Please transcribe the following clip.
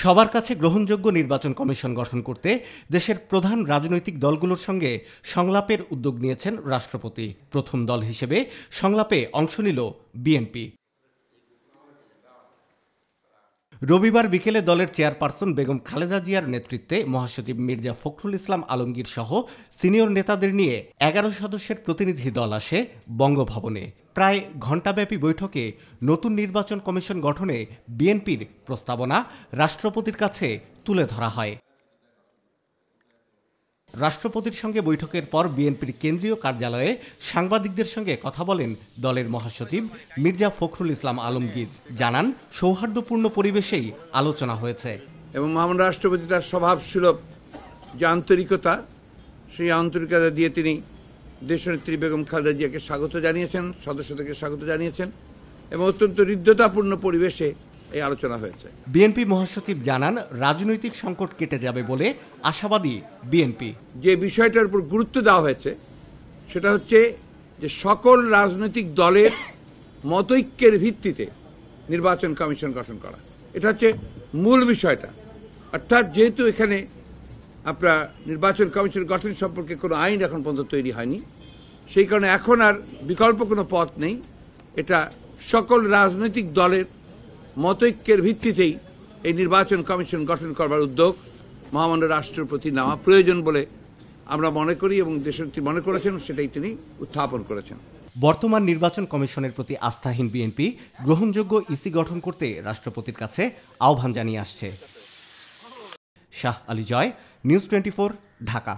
সবার কাছে গ্রহণযোগ্য নির্বাচন কমিশন গঠন করতে দেশের প্রধান রাজনৈতিক দলগুলোর সঙ্গে সংলাপের উদ্যোগ নিয়েছেন রাষ্ট্রপতি। প্রথম দল হিসেবে সংলাপে অংশ নিল বিএনপি। রবিবার বিকেলে দলের চেয়ারপারসন বেগম খালেদা জিয়ার নেতৃত্বে মহাসচিব মির্জা ফখরুল ইসলাম আলমগীর সহ সিনিয়র নেতাদের নিয়ে ১১ সদস্যের প্রতিনিধি দল আসে বঙ্গভবনে। প্রায় ঘণ্টাব্যাপী বৈঠকে নতুন নির্বাচন কমিশন গঠনে বিএনপির প্রস্তাবনা রাষ্ট্রপতির কাছে তুলে ধরা হয়। রাষ্ট্রপতির সঙ্গে বৈঠকের পর বিএনপির কেন্দ্রীয় কার্যালয়ে সাংবাদিকদের সঙ্গে কথা বলেন দলের মহাসচিব মির্জা ফখরুল ইসলাম আলমগীর। জানান, সৌহার্দ্যপূর্ণ পরিবেশেই আলোচনা হয়েছে এবং মহামান্য রাষ্ট্রপতি তার স্বভাবসুলভ যে আন্তরিকতা, সেই আন্তরিকতা দিয়ে তিনি দেশনেত্রী বেগম খালেদা জিয়াকে স্বাগত জানিয়েছেন, সদস্যদেরকে স্বাগত জানিয়েছেন এবং অত্যন্ত হৃদ্যতাপূর্ণ পরিবেশে এই আলোচনা হয়েছে। বিএনপি মহাসচিব জানান, রাজনৈতিক সংকট কেটে যাবে বলে আশাবাদী বিএনপি। যে বিষয়টার উপর গুরুত্ব দেওয়া হয়েছে সেটা হচ্ছে যে সকল রাজনৈতিক দলের মতৈক্যের ভিত্তিতে নির্বাচন কমিশন গঠন করা। এটা হচ্ছে মূল বিষয়টা। অর্থাৎ যেহেতু এখানে আপনার নির্বাচন কমিশন গঠন সম্পর্কে কোনো আইন এখন পর্যন্ত তৈরি হয়নি, সেই কারণে এখন আর বিকল্প কোনো পথ নেই। এটা সকল রাজনৈতিক দলের মতৈক্যের ভিত্তিতেই এই নির্বাচন কমিশন গঠন করবার উদ্যোগ মহামান্য রাষ্ট্রপতি নেওয়া প্রয়োজন বলে আমরা মনে করি এবং দেশনেত্রী মনে করেছেন, সেটাই তিনি উত্থাপন করেছেন। বর্তমান নির্বাচন কমিশনের প্রতি আস্থাহীন বিএনপি গ্রহণযোগ্য ইসি গঠন করতে রাষ্ট্রপতির কাছে আহ্বান জানিয়ে আসছে। শাহ আলী জয়, নিউজ 24, ঢাকা।